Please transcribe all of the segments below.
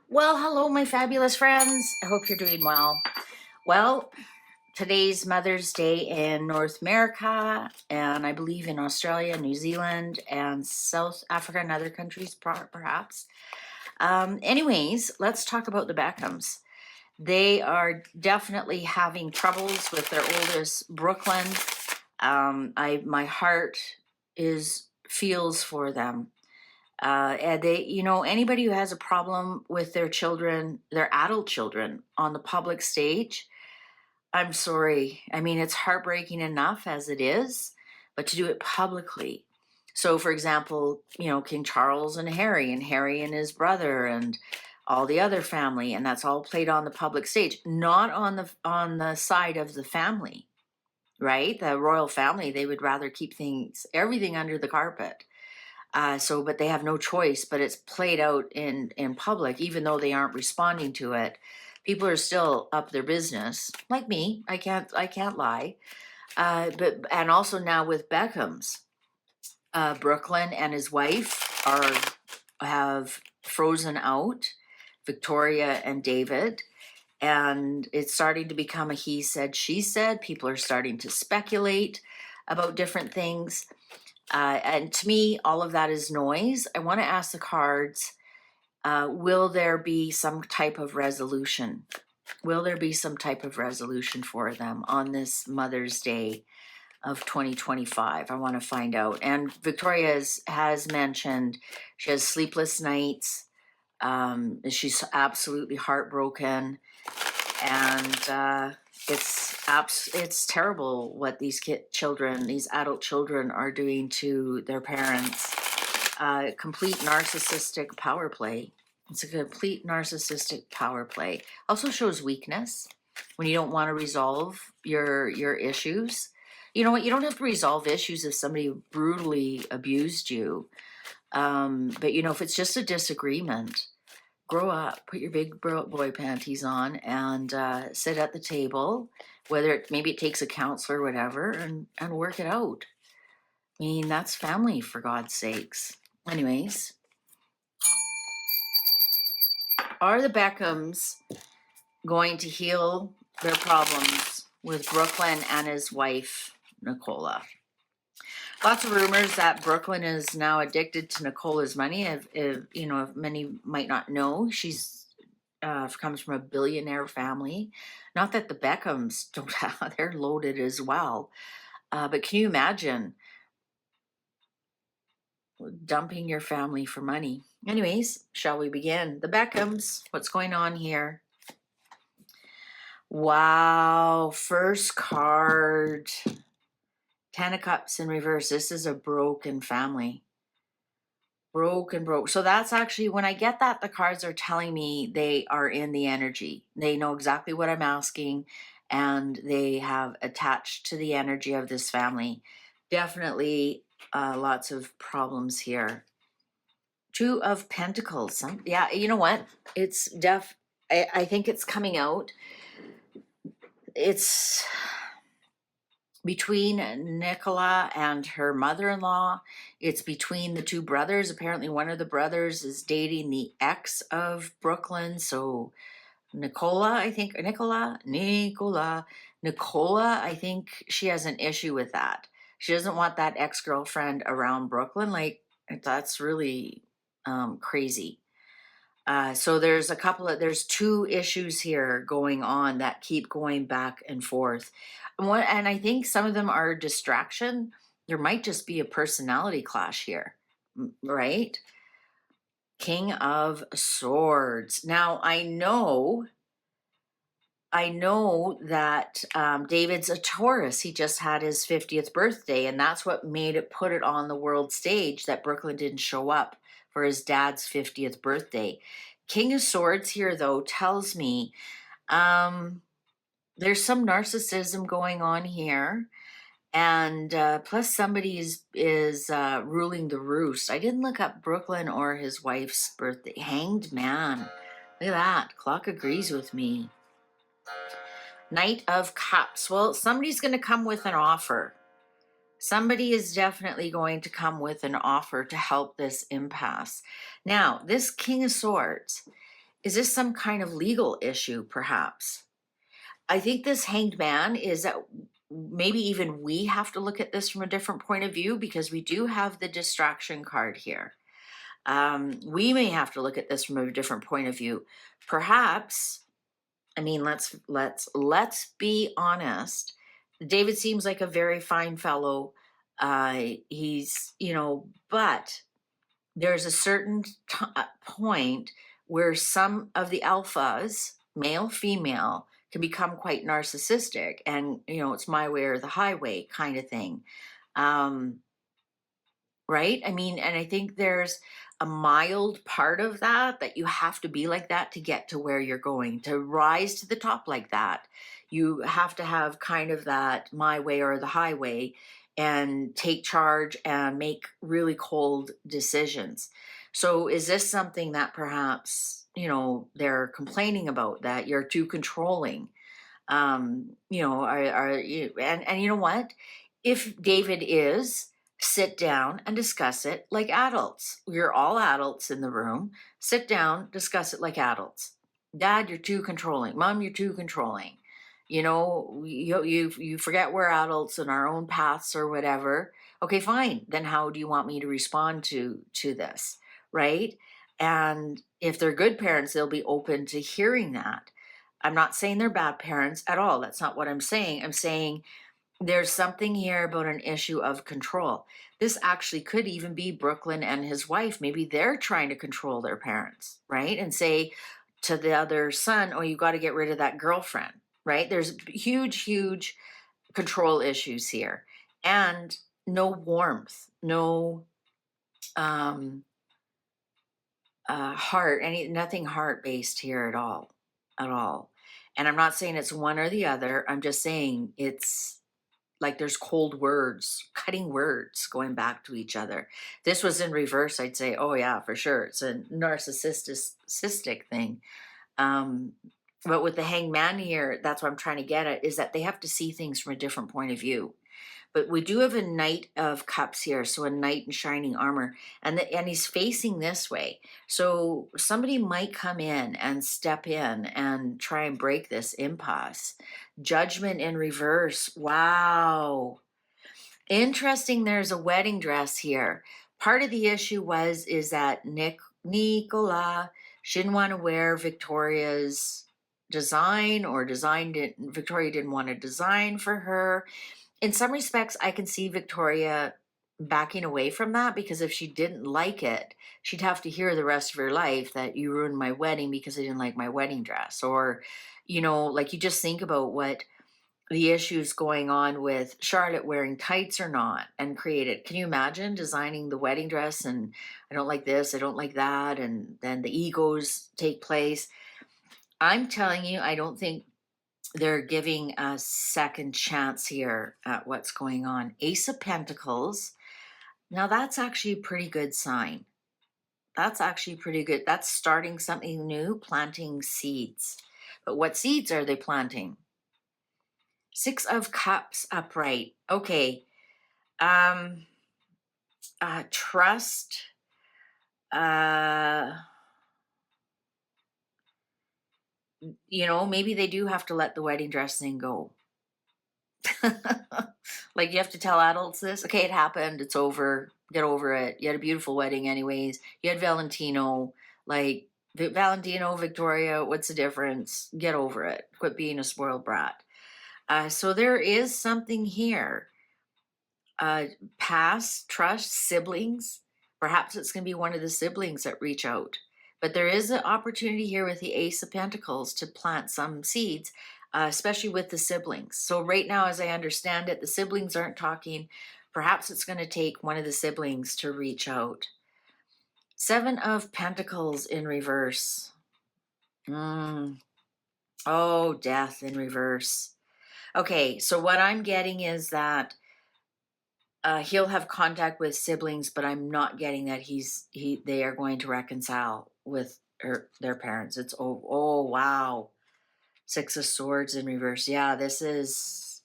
Well, hello, my fabulous friends. I hope you're doing well. Well, today's Mother's Day in North America, and I believe in Australia, New Zealand, and South Africa, and other countries, perhaps. Anyways, let's talk about the Beckhams. They are definitely having troubles with their oldest, Brooklyn. My heart is feels for them. And anybody who has a problem with their children, their adult children on the public stage, I'm sorry. I mean, it's heartbreaking enough as it is, but to do it publicly. So, for example, King Charles and Harry and his brother and all the other family, and that's all played on the public stage, not on the side of the family, right? The royal family, they would rather keep everything under the carpet. But they have no choice, but it's played out in public, even though they aren't responding to it. People are still up their business, like me. I can't lie. And also now with Beckhams, Brooklyn and his wife have frozen out, Victoria and David, and it's starting to become a he said, she said. People are starting to speculate about different things. And to me, all of that is noise. I want to ask the cards, will there be some type of resolution? Will there be some type of resolution for them on this Mother's Day of 2025? I want to find out. And Victoria has mentioned she has sleepless nights. She's absolutely heartbroken. And it's terrible what these these adult children are doing to their parents. Complete narcissistic power play. It's a complete narcissistic power play. Also shows weakness when you don't want to resolve your issues. You know what? You don't have to resolve issues if somebody brutally abused you. But if it's just a disagreement, grow up, put your big boy panties on, and sit at the table, maybe it takes a counselor or whatever, and work it out. I mean, that's family, for God's sakes. Anyways, are the Beckhams going to heal their problems with Brooklyn and his wife, Nicola? Lots of rumors that Brooklyn is now addicted to Nicola's money. If many might not know, she's comes from a billionaire family. Not that the Beckhams don't have, they're loaded as well. But can you imagine dumping your family for money? Anyways, shall we begin? The Beckhams, what's going on here? Wow, first card. 10 of Cups in reverse. This is a broken family. Broke. So that's actually, when I get that, the cards are telling me they are in the energy. They know exactly what I'm asking, and they have attached to the energy of this family. Definitely lots of problems here. 2 of Pentacles. Yeah, you know what? It's I think it's coming out. It's between Nicola and her mother-in-law. It's between the 2 brothers. Apparently one of the brothers is dating the ex of Brooklyn. So Nicola, I think she has an issue with that. She doesn't want that ex-girlfriend around Brooklyn. Like, that's really crazy. So there's there's 2 issues here going on that keep going back and forth. And I think some of them are distraction. There might just be a personality clash here, right? King of Swords. Now, I know that David's a Taurus. He just had his 50th birthday, and that's what put it on the world stage that Brooklyn didn't show up for his dad's 50th birthday. King of Swords here, though, tells me there's some narcissism going on here, and plus somebody is ruling the roost. I didn't look up Brooklyn or his wife's birthday. Hanged Man. Look at that. Clock agrees with me. Knight of Cups. Well, somebody's going to come with an offer. Somebody is definitely going to come with an offer to help this impasse. Now, this King of Swords Is this some kind of legal issue, perhaps? I think this Hanged Man is that maybe even we have to look at this from a different point of view, because we do have the distraction card here. We may have to look at this from a different point of view. Perhaps, I mean, let's be honest. David seems like a very fine fellow. He's, but there's a certain point where some of the alphas, male, female, can become quite narcissistic, and it's my way or the highway kind of thing. Right? I mean, and I think there's a mild part of that you have to be like that to get to where you're going, to rise to the top like that. You have to have kind of that my way or the highway, and take charge and make really cold decisions. So is this something that perhaps, they're complaining about, that you're too controlling? Are you, and you know what? If David is, sit down and discuss it like adults. We're all adults in the room. Sit down, discuss it like adults. Dad, you're too controlling. Mom, you're too controlling. You forget we're adults in our own paths or whatever. Okay, fine. Then how do you want me to respond to this, right? And if they're good parents, they'll be open to hearing that. I'm not saying they're bad parents at all. That's not what I'm saying. I'm saying there's something here about an issue of control. This actually could even be Brooklyn and his wife. Maybe they're trying to control their parents, right? And say to the other son, oh, you got to get rid of that girlfriend, right? There's huge, huge control issues here. And no warmth, no nothing heart based here at all. And I'm not saying it's one or the other. I'm just saying it's like there's cold words, cutting words going back to each other. This was in reverse, I'd say, oh yeah, for sure. It's a narcissistic thing. But with the Hanged Man here, that's what I'm trying to get at, is that they have to see things from a different point of view. But we do have a Knight of Cups here, so a knight in shining armor, and he's facing this way. So somebody might come in and step in and try and break this impasse. Judgment in reverse. Wow. Interesting, there's a wedding dress here. Part of the issue is that Nicola, she didn't want to wear Victoria's design, or Victoria didn't want to design for her. In some respects, I can see Victoria backing away from that, because if she didn't like it, she'd have to hear the rest of her life that you ruined my wedding because I didn't like my wedding dress. Or, like, you just think about what the issues going on with Charlotte wearing tights or not, and create it. Can you imagine designing the wedding dress and I don't like this, I don't like that, and then the egos take place? I'm telling you, I don't think they're giving a second chance here at what's going on. Ace of Pentacles. Now that's actually a pretty good sign. That's actually pretty good. That's starting something new, planting seeds. But what seeds are they planting? Six of Cups upright. Okay. Trust. Maybe they do have to let the wedding dress thing go. Like, you have to tell adults this. Okay, it happened. It's over. Get over it. You had a beautiful wedding anyways. You had Valentino. Like, Valentino, Victoria, what's the difference? Get over it. Quit being a spoiled brat. So there is something here. Past, trust, siblings. Perhaps it's going to be one of the siblings that reach out. But there is an opportunity here with the Ace of Pentacles to plant some seeds, especially with the siblings. So right now, as I understand it, the siblings aren't talking. Perhaps it's going to take one of the siblings to reach out. Seven of Pentacles in reverse. Oh, death in reverse. Okay, so what I'm getting is that he'll have contact with siblings, but I'm not getting that they are going to reconcile with their parents. It's oh wow. Six of Swords in reverse. Yeah, this is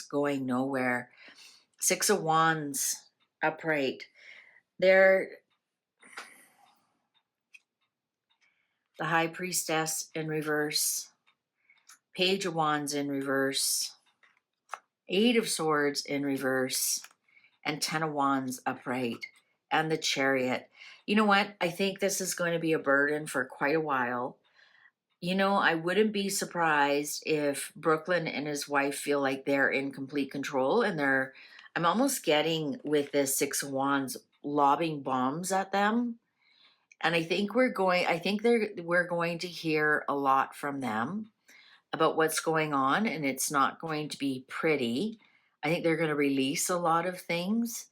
going nowhere. Six of Wands upright. the High Priestess in reverse, Page of Wands in reverse, Eight of Swords in reverse, and Ten of Wands upright, and the Chariot. You know what? I think this is going to be a burden for quite a while. You know, I wouldn't be surprised if Brooklyn and his wife feel like they're in complete control, and I'm almost getting with this Six of Wands lobbing bombs at them. And we're going to hear a lot from them about what's going on, and it's not going to be pretty. I think they're going to release a lot of things.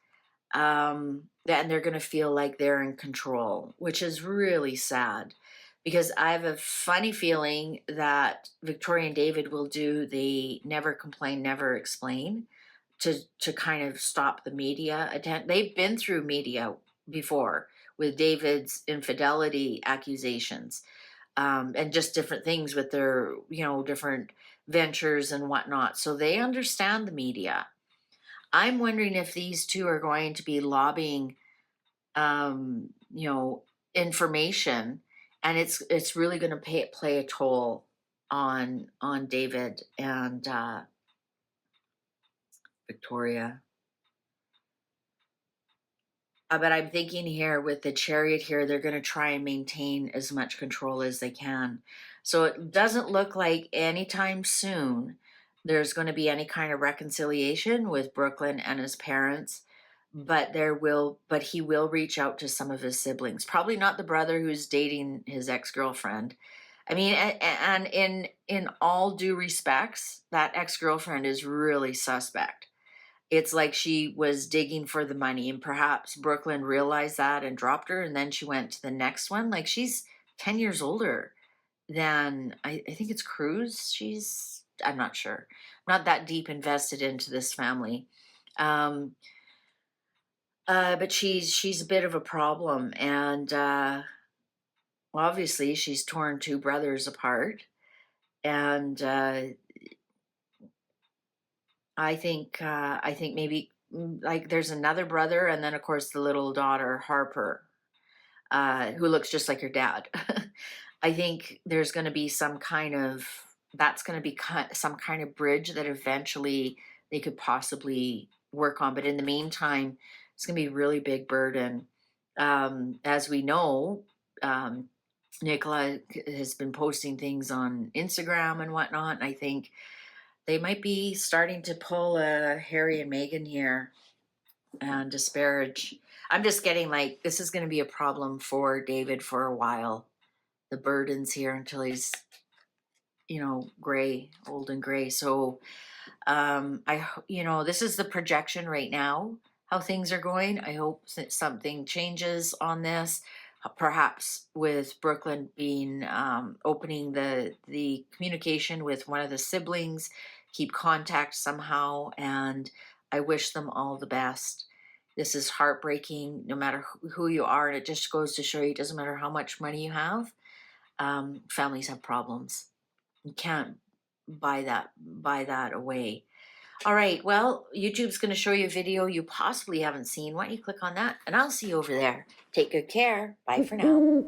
And they're going to feel like they're in control, which is really sad, because I have a funny feeling that Victoria and David will do the never complain, never explain to kind of stop the media attention. They've been through media before with David's infidelity accusations, and just different things with their, different ventures and whatnot. So they understand the media. I'm wondering if these two are going to be lobbying, um, you know, information, and it's really going to play a toll on David and Victoria. But I'm thinking here with the Chariot here, they're going to try and maintain as much control as they can. So it doesn't look like anytime soon there's going to be any kind of reconciliation with Brooklyn and his parents, but he will reach out to some of his siblings. Probably not the brother who's dating his ex-girlfriend. I mean, and in all due respects, that ex-girlfriend is really suspect. It's like she was digging for the money, and perhaps Brooklyn realized that and dropped her, and then she went to the next one. Like, she's 10 years older than I think it's Cruz. I'm not sure. I'm not that deep invested into this family. But she's a bit of a problem, and obviously she's torn two brothers apart, and I think maybe like there's another brother, and then of course the little daughter Harper, who looks just like her dad. I think there's going to be some kind of that's going to be some kind of bridge that eventually they could possibly work on. But in the meantime, it's going to be a really big burden. As we know, Nicola has been posting things on Instagram and whatnot, and I think they might be starting to pull a Harry and Meghan here and disparage. I'm just getting like this is going to be a problem for David for a while. The burden's here until he's, gray, old and gray. So, this is the projection right now, how things are going. I hope that something changes on this. Perhaps with Brooklyn being opening the communication with one of the siblings, keep contact somehow, and I wish them all the best. This is heartbreaking, no matter who you are, and it just goes to show you it doesn't matter how much money you have. Families have problems. You can't buy that away. All right, well, YouTube's going to show you a video you possibly haven't seen. Why don't you click on that, and I'll see you over there. Take good care. Bye for now.